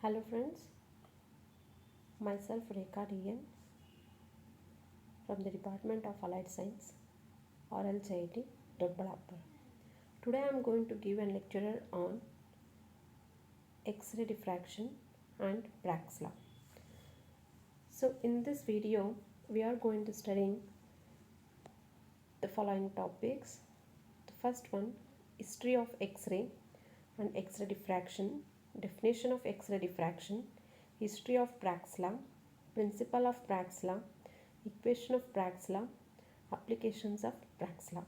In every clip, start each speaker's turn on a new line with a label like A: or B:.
A: Hello friends, myself Rekha DN from the Department of Allied Science, RLCIT, Doddaballapur. Today I am going to give a lecture on X-ray diffraction and Bragg's law. So in this video, we are going to study the following topics. The first one, history of X-ray and X-ray diffraction, definition of X-ray diffraction, history of Bragg's law, principle of Bragg's law, equation of Bragg's law, applications of Bragg's law.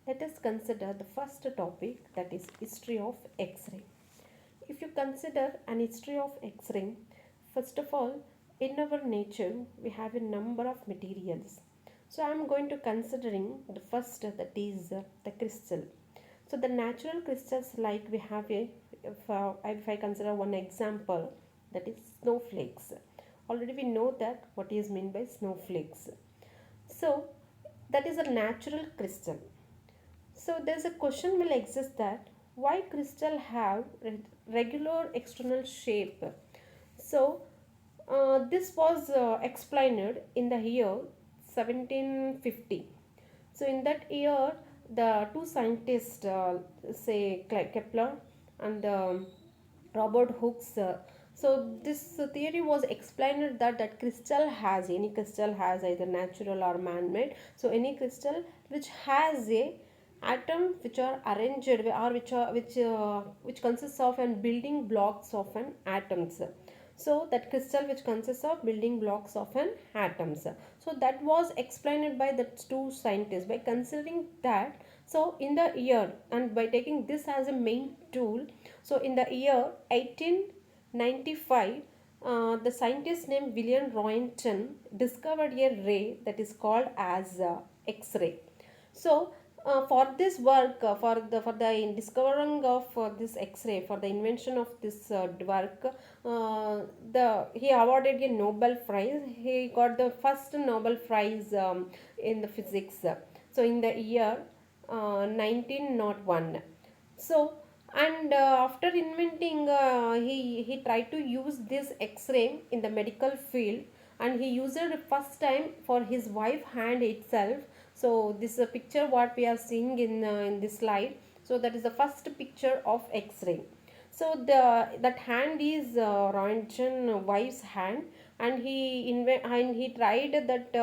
A: Let us consider the first topic, that is history of X-ray. If you consider an history of X-ray, first of all, in our nature we have a number of materials. So I am going to considering the first, that is the crystal. So the natural crystals, like we have if I consider one example, that is snowflakes. Already we know that what is meant by snowflakes. So that is a natural crystal. So there's a question will exist that why crystal have regular external shape. So this was explained in the year 1750. So in that year, the two scientists, say Kepler and Robert Hooke's. So this theory was explained that any crystal has either natural or man-made. So any crystal which has a atom which are arranged or which consists of an building blocks of an atoms. So that crystal which consists of building blocks of an atoms. So that was explained by the two scientists. By considering that, so in the year and by taking this as a main tool, so in the year 1895, the scientist named William Roentgen discovered a ray that is called as X-ray. So for this work, for the discovering of this X-ray, for the invention of this work, he awarded a Nobel Prize. He got the first Nobel Prize in the physics. So in the year 1901. So and after inventing, he tried to use this X-ray in the medical field, and he used it first time for his wife hand itself. So this is a picture what we are seeing in this slide. So that is the first picture of X-ray. So that hand is Roentgen wife's hand, and he tried that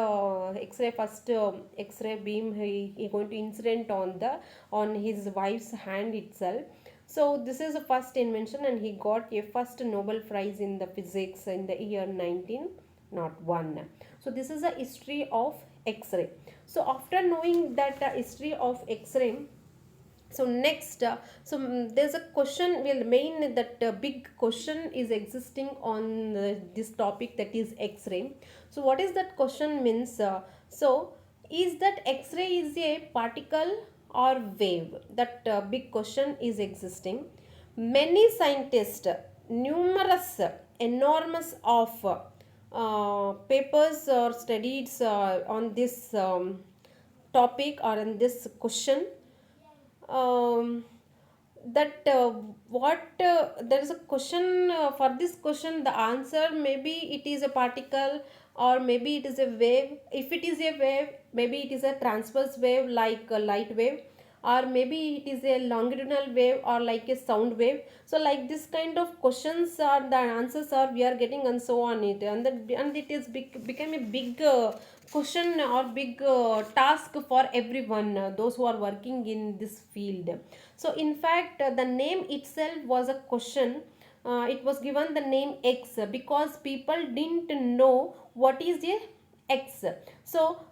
A: X-ray first X-ray beam he going to incident on his wife's hand itself. So this is the first invention, and he got a first Nobel Prize in the physics in the year 1901. So this is a history of X-ray. So after knowing that history of X-ray, so next there's a question will main that big question is existing on this topic, that is X-ray. So what is that question means? So is that X-ray is a particle or wave? That big question is existing. Many scientists, numerous enormous of papers or studies on this topic or on this question. um, that what There is a question, for this question the answer maybe it is a particle or maybe it is a wave. If it is a wave, maybe it is a transverse wave like a light wave, or maybe it is a longitudinal wave or like a sound wave. So like this kind of questions are the answers are we are getting, and so on it, and it is become a big question or big task for everyone, those who are working in this field. So in fact, the name itself was a question. It was given the name X because people didn't know what is a X. So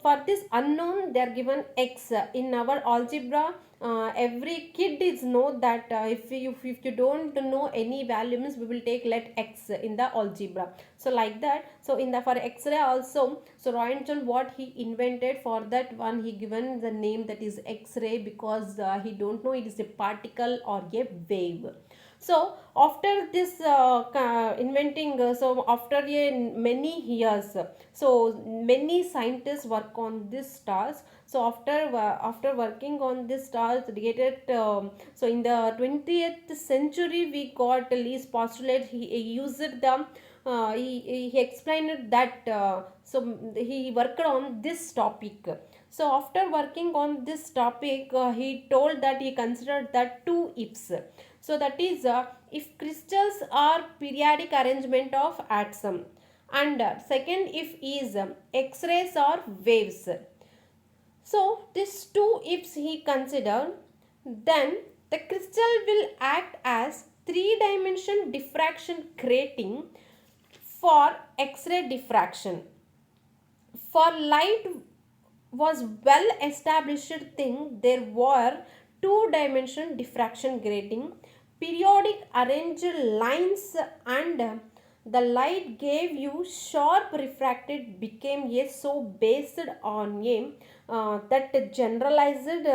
A: for this unknown they are given X. In our algebra, every kid is know that if you don't know any value means we will take let X in the algebra. So like that, so in the for X-ray also, so Roentgen what he invented, for that one he given the name that is X-ray because he don't know it is a particle or a wave. So after this inventing, so after many years, so many scientists work on this stars. So after working on this stars related, so in the 20th century we got Lee's postulate. He used the he explained that, so he worked on this topic. So after working on this topic, he told that he considered that two ifs. So that is, if crystals are periodic arrangement of atoms, and second if is X-rays or waves. So these two ifs he considered, then the crystal will act as three-dimension diffraction grating for X-ray diffraction. For light was well established thing, there were two-dimension diffraction grating, periodic arranged lines, and the light gave you sharp refracted became a so based on a that generalized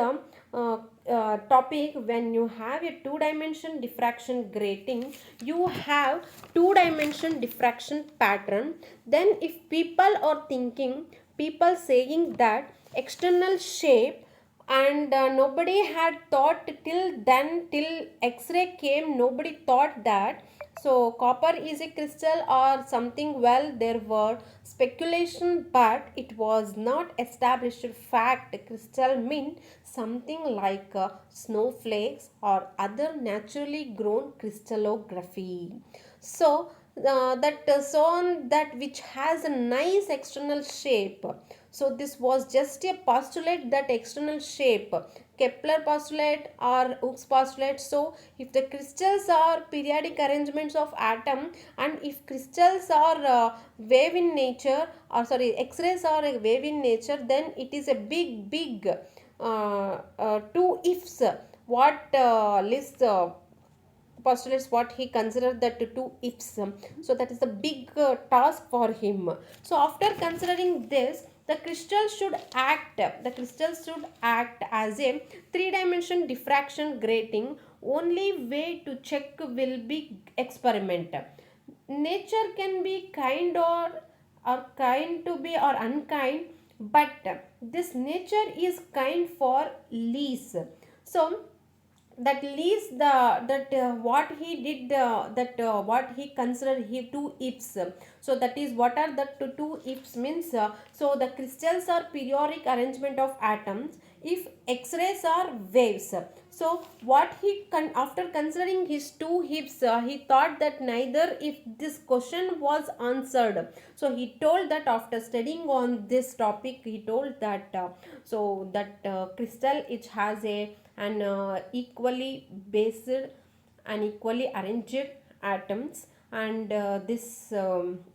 A: topic. When you have a two-dimension diffraction grating, you have two-dimension diffraction pattern. Then if people are thinking, people saying that external shape, and nobody had thought till then, till X-ray came, nobody thought that so copper is a crystal or something. Well, there were speculation, but it was not established fact. Crystal mean something like snowflakes or other naturally grown crystallography. So that stone that which has a nice external shape. So this was just a postulate, that external shape, Kepler postulate or Hooke's postulate. So if the crystals are periodic arrangements of atom, and if crystals are wave in nature, or sorry, X-rays are a wave in nature, then it is a big two ifs. What list postulates, what he considered that two ifs. So that is a big task for him. So after considering this, the crystal should act as a three-dimension diffraction grating. Only way to check will be experiment. Nature can be kind, or kind to be or unkind, but this nature is kind for lease. So that leaves the that what he did, that what he considered he two ifs. So that is, what are the two ifs means, so the crystals are periodic arrangement of atoms if X-rays are waves. So what he after considering his two ifs, he thought that neither if this question was answered. So he told that after studying on this topic, he told that so that crystal it has a and equally based and equally arranged atoms, and this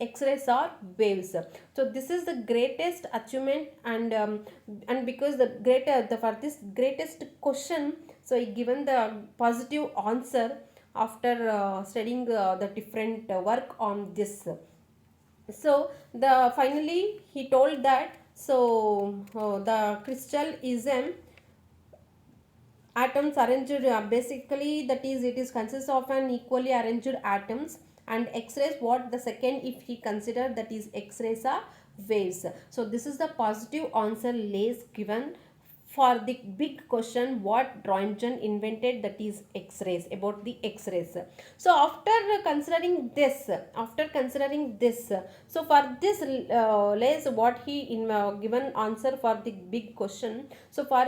A: X-rays are waves. So this is the greatest achievement, and because the greater the for this greatest question, so he given the positive answer after studying the different work on this. So the finally he told that, so the crystal is an atoms arranged, basically that is, it is consists of an equally arranged atoms, and X-rays, what the second if he considered, that is X-rays are waves. So this is the positive answer lays given for the big question what Roentgen invented, that is X-rays, about the X-rays. So after considering this, so for this lays what he given answer for the big question. So for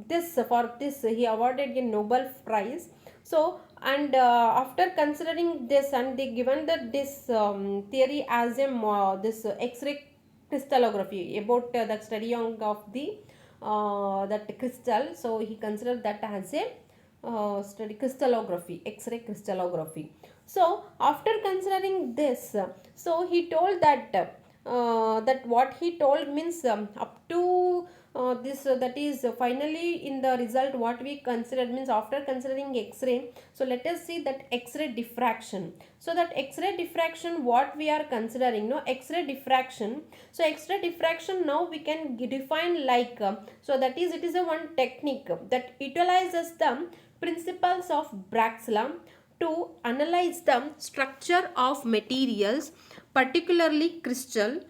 A: this he awarded a Nobel Prize. So and after considering this, and they given that this theory as a this X-ray crystallography, about the study of the that crystal. So he considered that as a study crystallography, X-ray crystallography. So after considering this, so he told that that what he told means, up to this that is finally in the result what we considered means, after considering X-ray, so let us see that X-ray diffraction. So that X-ray diffraction what we are considering, no, X-ray diffraction. So X-ray diffraction now we can define like so that is, it is a one technique that utilizes the principles of Bragg's law to analyze the structure of materials, particularly crystal.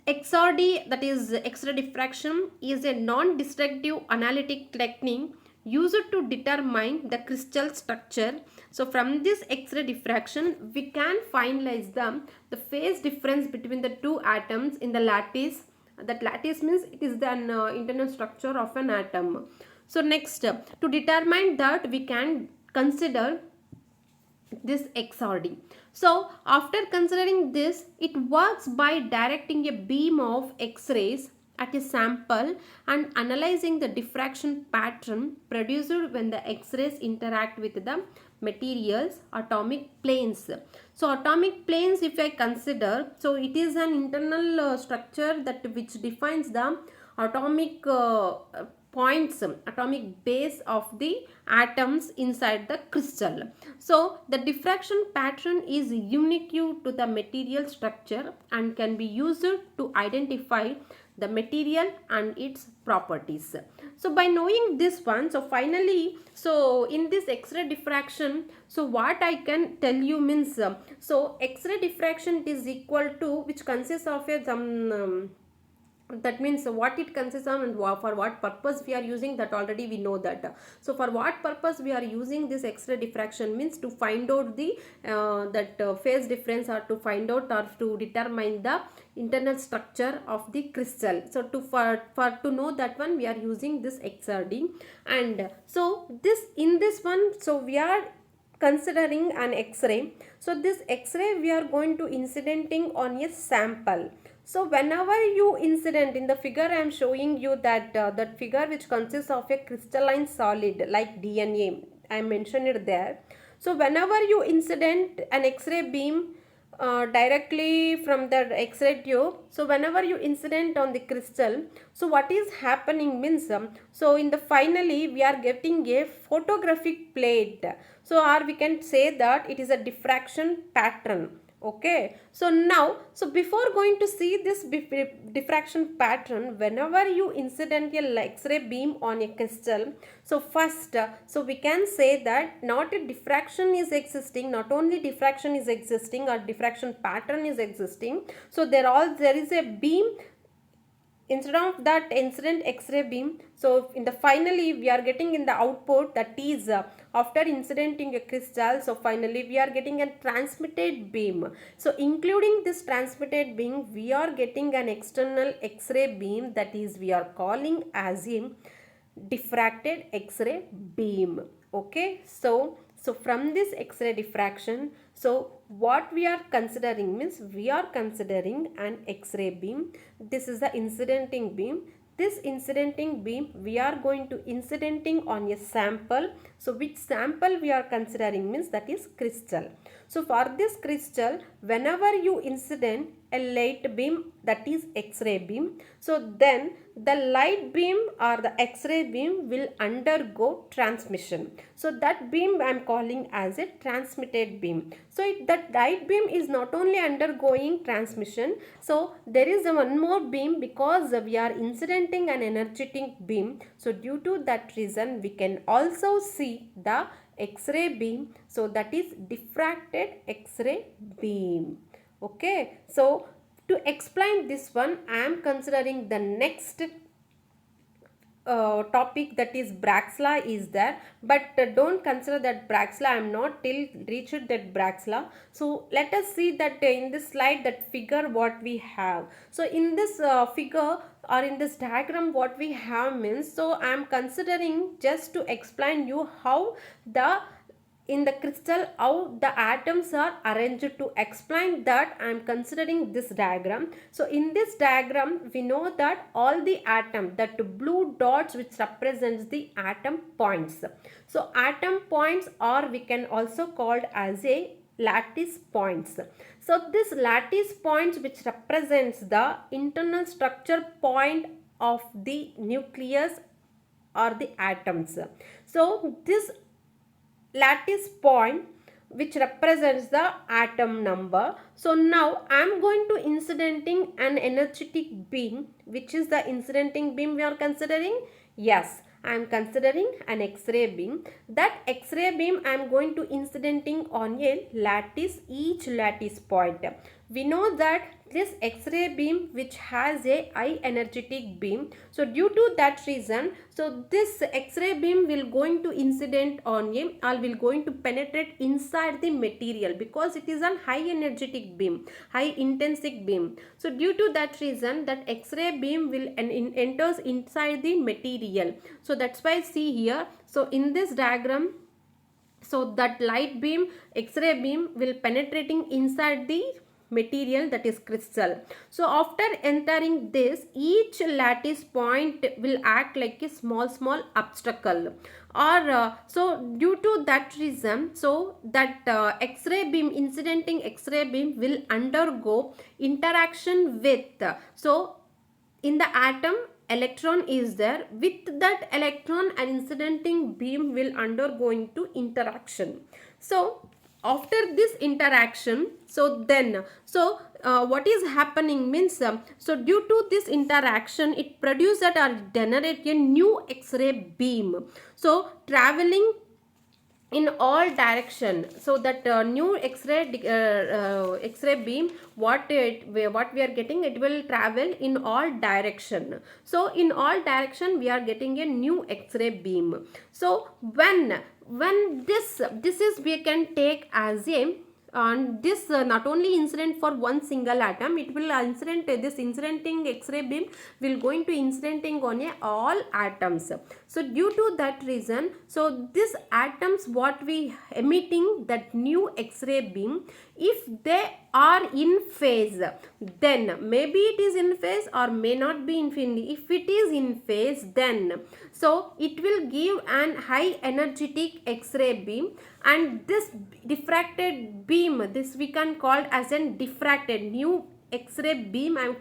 A: XRD, that is X-ray diffraction, is a non-destructive analytic technique used to determine the crystal structure. So from this X-ray diffraction, we can finalize the phase difference between the two atoms in the lattice. That lattice means it is the internal structure of an atom. So next, to determine that, we can consider this XRD. So after considering this, it works by directing a beam of X-rays at a sample and analyzing the diffraction pattern produced when the X-rays interact with the materials atomic planes. So atomic planes, if I consider, so it is an internal structure that which defines the atomic points, atomic base of the atoms inside the crystal. So the diffraction pattern is unique to the material structure and can be used to identify the material and its properties. So by knowing this one, so finally, so in this X-ray diffraction, so what I can tell you means, so X-ray diffraction is equal to, which consists of a that means what it consists of and for what purpose we are using, that already we know that. So for what purpose we are using this X-ray diffraction means to find out the phase difference, or to find out or to determine the internal structure of the crystal. So to know that one, we are using this XRD. And so this in this one, so we are considering an X-ray. So this X-ray we are going to incidenting on a sample. So whenever you incident, in the figure I am showing you that that figure which consists of a crystalline solid like DNA, I mentioned it there. So whenever you incident an X-ray beam directly from the X-ray tube, so whenever you incident on the crystal, so what is happening means, so in the finally we are getting a photographic plate. So or we can say that it is a diffraction pattern. Okay, so now, so before going to see this diffraction pattern, whenever you incident a X-ray beam on a crystal, so first, so we can say that not a diffraction is existing, not only diffraction is existing or diffraction pattern is existing. So there is a beam instead of that incident X-ray beam. So in the finally we are getting in the output, that is after incidenting a crystal, so finally we are getting a transmitted beam. So including this transmitted beam, we are getting an external X-ray beam, that is we are calling as a diffracted X-ray beam. Okay, so from this X-ray diffraction, so what we are considering means, we are considering an X-ray beam. This is the incidenting beam. This incidenting beam we are going to incidenting on a sample. So which sample we are considering means, that is crystal. So for this crystal, whenever you incident a light beam, that is X-ray beam, so then the light beam or the X-ray beam will undergo transmission. So that beam I am calling as a transmitted beam. So that light beam is not only undergoing transmission, so there is one more beam, because we are incidenting an energetic beam. So due to that reason, we can also see the X-ray beam. So that is diffracted X-ray beam. Okay, so to explain this one, I am considering the next topic, that is Bragg's law is there, but don't consider that Bragg's law. I am not till reached that Bragg's law. So let us see that in this slide, that figure what we have. So in this figure or in this diagram, what we have means, so I am considering just to explain you how the in the crystal how the atoms are arranged. To explain that, I am considering this diagram. So in this diagram, we know that all the atom, that blue dots which represents the atom points. So atom points, or we can also called as a lattice points. So this lattice points which represents the internal structure point of the nucleus or the atoms. So this lattice point which represents the atom number. So now I am going to incidenting an energetic beam. Which is the incidenting beam we are considering? Yes, I am considering an X-ray beam. That X-ray beam I am going to incidenting on a lattice, each lattice point. We know that this X-ray beam which has a high energetic beam. So due to that reason, so this X-ray beam will going to incident on a or will going to penetrate inside the material because it is an high energetic beam, high intensive beam. So due to that reason, that X-ray beam will enters inside the material. So that's why see here. So in this diagram, so that light beam, X-ray beam will penetrating inside the material, that is crystal. So after entering this, each lattice point will act like a small obstacle, or so due to that reason, so that X-ray beam, incidenting X-ray beam will undergo interaction with, so in the atom electron is there, with that electron an incidenting beam will undergoing to interaction. So after this interaction, so then what is happening means, so due to this interaction it produces or generate a new X-ray beam, so traveling in all direction. So that new X-ray beam, what we are getting, it will travel in all direction. So in all direction we are getting a new X-ray beam. So when this is, we can take as a, and this not only incident for one single atom, it will incident, this incidenting X-ray beam will going to incidenting on a all atoms. So due to that reason, so this atoms what we emitting that new X-ray beam, if they are in phase, then maybe it is in phase or may not be in phase. If it is in phase, then so it will give an high energetic X-ray beam, and this diffracted beam, this we can call as an diffracted new X-ray beam. I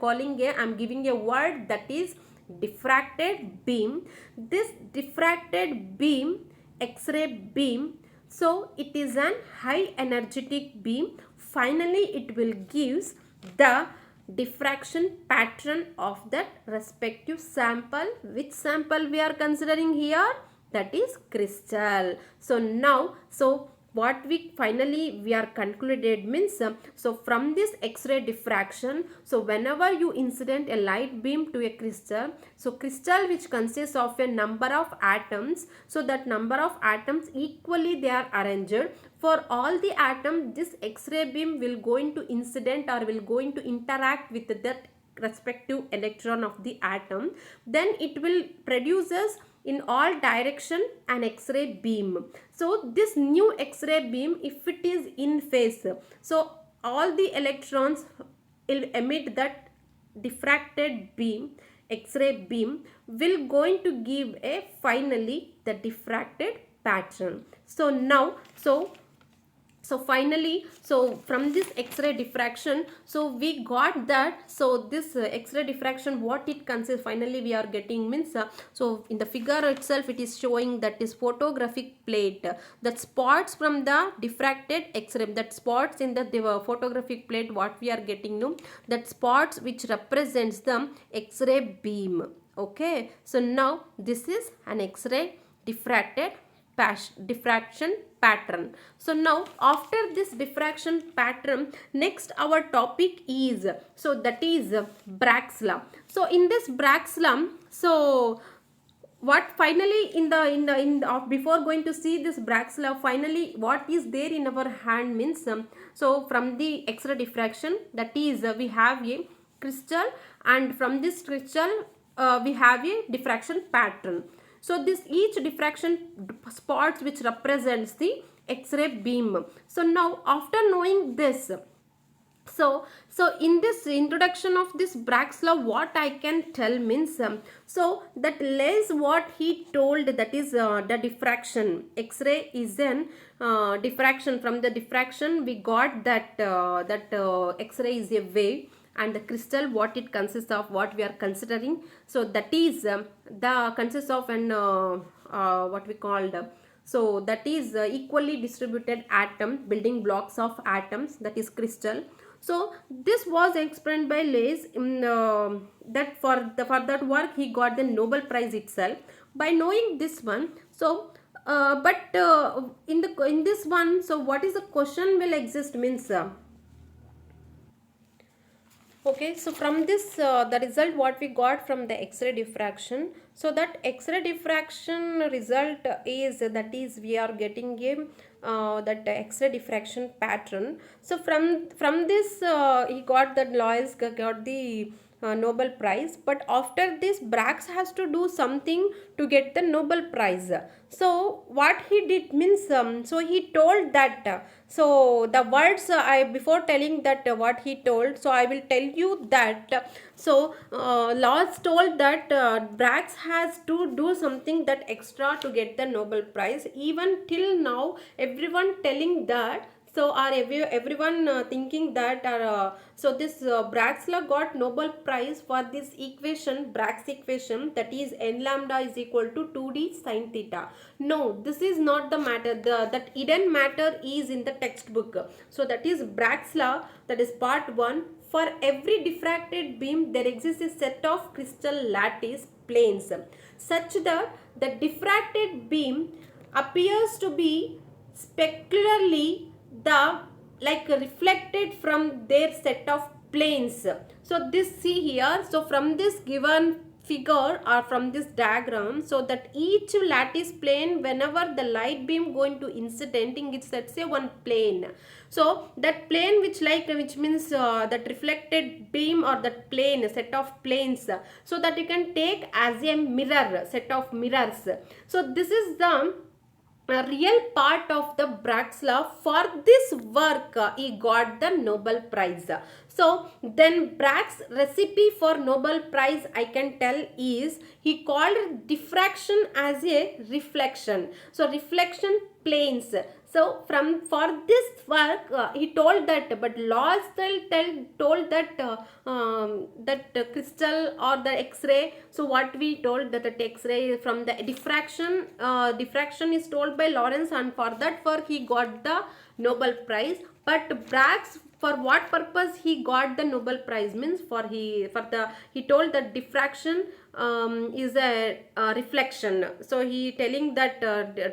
A: am giving a word, that is diffracted beam. This diffracted beam, X-ray beam, so it is an high energetic beam. Finally it will gives the diffraction pattern of that respective sample. Which sample we are considering here? That is crystal. So now, so what we finally we are concluded means, so from this X-ray diffraction, so whenever you incident a light beam to a crystal, so crystal which consists of a number of atoms, so that number of atoms equally they are arranged. For all the atom, this X-ray beam will going to incident or will going to interact with that respective electron of the atom. Then it will produces in all direction an X-ray beam. So this new X-ray beam, if it is in phase, so all the electrons will emit that diffracted beam, X-ray beam will going to give a finally the diffracted pattern. So now, so finally, so from this X-ray diffraction, so we got that, so this X-ray diffraction, what it consists, finally we are getting means, so in the figure itself it is showing that is photographic plate, that spots from the diffracted X-ray, that spots in the photographic plate, what we are getting, no, that spots which represents the X-ray beam. Okay, so now this is an X-ray diffracted diffraction pattern. So now after this diffraction pattern, next our topic is, so that is Bragg's law. So in this Bragg's law, so what finally in the before going to see this Bragg's law, finally what is there in our hand means, so from the X-ray diffraction, that is we have a crystal, and from this crystal we have a diffraction pattern. So this each diffraction spots which represents the X-ray beam. So now after knowing this, so in this introduction of this Bragg's law, what I can tell means, so that Les what he told, that is the diffraction. X-ray is an diffraction. From the diffraction we got that X-ray is a wave, and the crystal what it consists of, what we are considering, so that is the consists of an what we called, so that is equally distributed atom, building blocks of atoms, that is crystal. So this was explained by Les in that for that work he got the Nobel Prize itself. by knowing this one, so but in this one, so what is the question will exist means okay, so from this the result what we got from the X-ray diffraction, so that X-ray diffraction result is, that is we are getting a that X-ray diffraction pattern. So from this he got that Lois got the Nobel Prize, but after this Bragg has to do something to get the Nobel Prize. So what he did means so he told that so the words I before telling that what he told, so I will tell you that so Laws told that Bragg has to do something that extra to get the Nobel Prize. Even till now everyone telling that, so are everyone thinking that so this Bragg's law got Nobel Prize for this equation, Bragg's equation, that is n lambda is equal to 2d sine theta. No, this is not the matter. That hidden matter is in the textbook. So that is Bragg's law, that is part 1. For every diffracted beam there exists a set of crystal lattice planes such that the diffracted beam appears to be specularly the like reflected from their set of planes. So this, see here, so from this given figure or from this diagram, so that each lattice plane, whenever the light beam going to incidenting, it's let's say one plane. So that plane which means that reflected beam or that plane, set of planes, so that you can take as a mirror, set of mirrors. So this is the a real part of the Bragg's law. For this work he got the Nobel Prize. So then Bragg's recipe for Nobel Prize I can tell is, he called diffraction as a reflection. So reflection planes. So for this work he told that, but Laws told that crystal or the X-ray. So what we told that X-ray from the diffraction is told by Lawrence, and for that work he got the Nobel Prize. But Bragg's, for what purpose he got the Nobel Prize means he told that diffraction is a reflection. So he telling that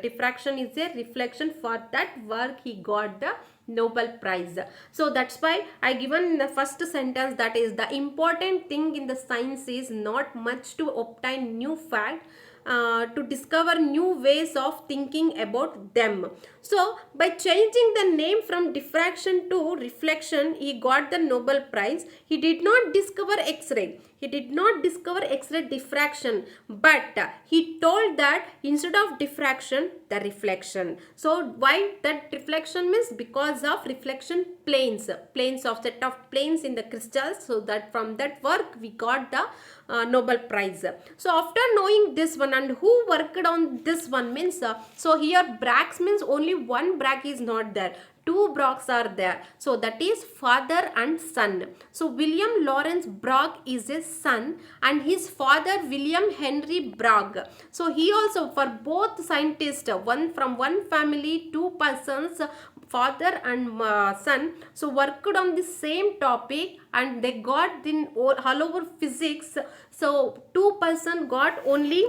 A: diffraction is a reflection. For that work he got the Nobel Prize. So that's why I given in the first sentence, that is the important thing in the science is not much to obtain new fact, to discover new ways of thinking about them. So by changing the name from diffraction to reflection, he got the Nobel Prize. He did not discover X-ray. He did not discover X-ray diffraction, but he told that instead of diffraction, the reflection. So why that reflection means? Because of reflection planes of set of planes in the crystals. So that from that work we got the Nobel Prize. So after knowing this one, and who worked on this one means so here Bragg means only one Bragg is not there, two Braggs are there. So that is father and son. So William Lawrence Bragg is a son, and his father William Henry Bragg. So he also, for both scientists, one from one family, two persons, father and son, so worked on the same topic, and they got in all over physics. So two person got only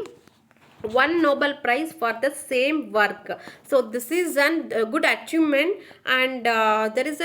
A: one Nobel Prize for the same work. So this is a good achievement, and there is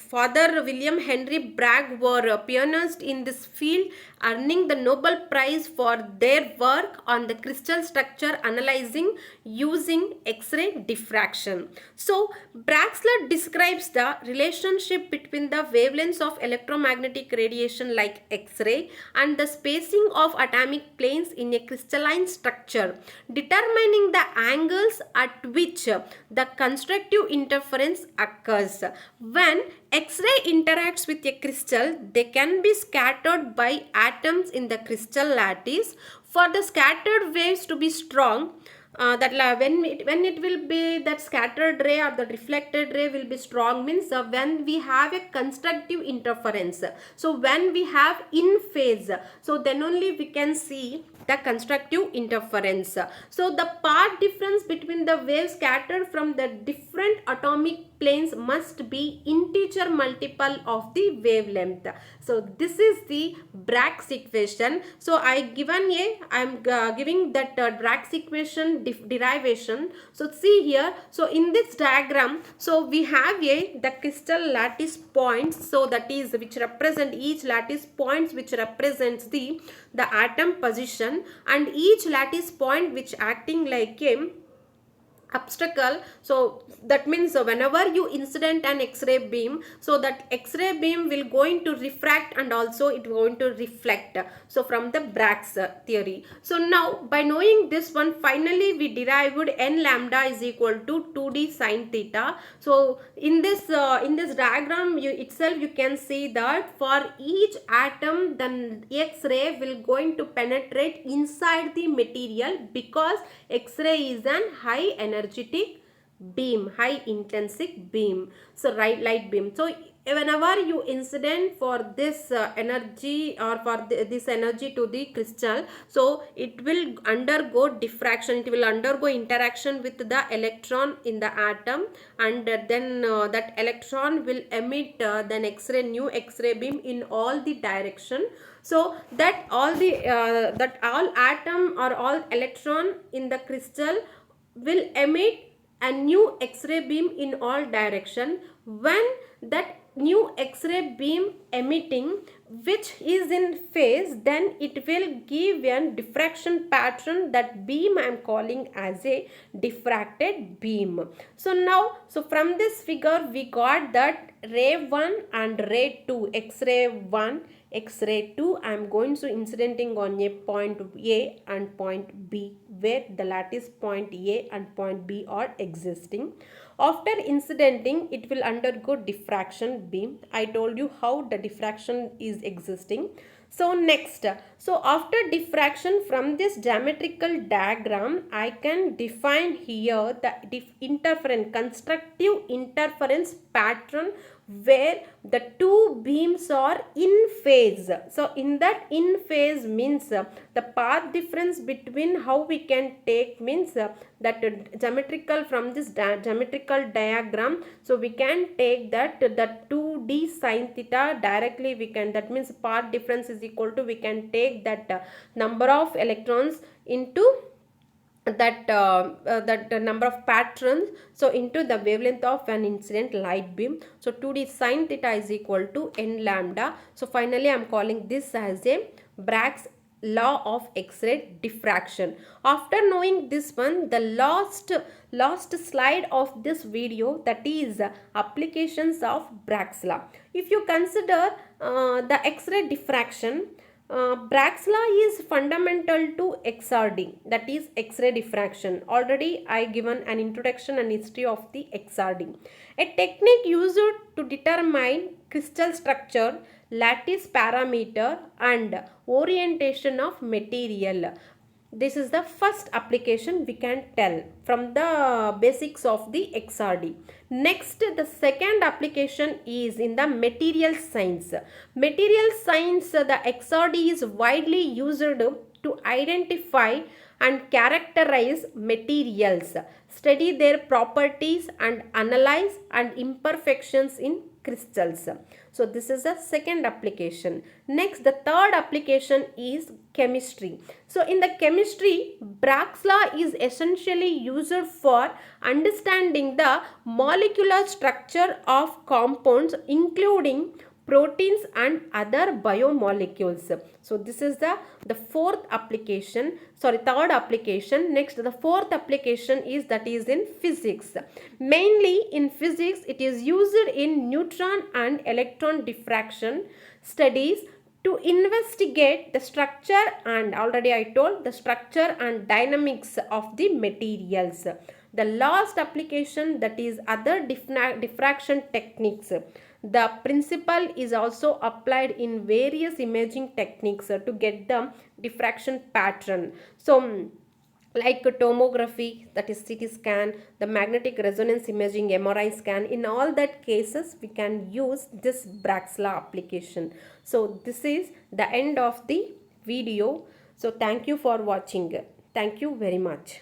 A: father William Henry Bragg were a pioneers in this field, earning the Nobel Prize for their work on the crystal structure analyzing using X-ray diffraction. So Bragg's law describes the relationship between the wavelengths of electromagnetic radiation like X-ray and the spacing of atomic planes in a crystalline structure, determining the angles at which the constructive interference occurs. When X-ray interacts with a crystal, they can be scattered by atoms in the crystal lattice. For the scattered waves to be strong, when it will be that scattered ray or the reflected ray will be strong means when we have a constructive interference. So when we have in phase, so then only we can see the constructive interference. So the path difference between the waves scattered from the different atomic planes must be integer multiple of the wavelength. So this is the Bragg's equation. So I am giving that Bragg's equation derivation. So see here, so in this diagram, so we have the crystal lattice points, so that is which represent each lattice points which represents the atom position, and each lattice point which acting like a obstacle. So that means whenever you incident an X-ray beam, so that X-ray beam will going to refract and also it going to reflect. So from the Bragg's theory. So now by knowing this one, finally we derived n lambda is equal to 2d sine theta. So in this diagram you can see that for each atom the X-ray will going to penetrate inside the material, because X-ray is an high energetic beam, high intensity beam, so light beam. So whenever you incident for this energy or for this energy to the crystal, so it will undergo diffraction, it will undergo interaction with the electron in the atom, and then that electron will emit then X-ray, new X-ray beam in all the direction. So that all atom or all electron in the crystal will emit a new X-ray beam in all direction. When that new X-ray beam emitting which is in phase, then it will give a diffraction pattern. That beam I am calling as a diffracted beam. So now, so from this figure we got that ray 1 and ray 2, X-ray 1, X-ray 2, I am going to incidenting on a point A and point B, where the lattice point A and point B are existing. After incidenting, it will undergo diffraction beam. I told you how the diffraction is existing. So next, so after diffraction, from this geometrical diagram, I can define here the interference, constructive interference pattern, where the two beams are in phase. So in that in phase means the path difference between, how we can take means that geometrical, from this geometrical diagram, so we can take that the 2d sine theta directly we can, that means path difference is equal to, we can take that number of electrons into that number of patterns, so into the wavelength of an incident light beam. So 2d sine theta is equal to n lambda. So finally I am calling this as a Bragg's law of X-ray diffraction. After knowing this one, the last slide of this video, that is applications of Bragg's law. If you consider the X-ray diffraction, Bragg's law is fundamental to XRD, that is X-ray diffraction. Already I given an introduction and history of the XRD. A technique used to determine crystal structure, lattice parameter and orientation of material. This is the first application we can tell from the basics of the XRD. Next, the second application is in the material science. Material science, the XRD is widely used to identify and characterize materials, study their properties and analyze and imperfections in crystals. So this is the second application. Next, the third application is chemistry. So in the chemistry, Bragg's law is essentially used for understanding the molecular structure of compounds, including proteins and other biomolecules. So this is the fourth application, third application. Next, the fourth application is, that is in physics. Mainly in physics, it is used in neutron and electron diffraction studies to investigate the structure, and already I told the structure and dynamics of the materials. The last application, that is other diffraction techniques. The principle is also applied in various imaging techniques to get the diffraction pattern. So like tomography, that is CT scan, the magnetic resonance imaging MRI scan, in all that cases we can use this Bragg's law application. So this is the end of the video. So thank you for watching. Thank you very much.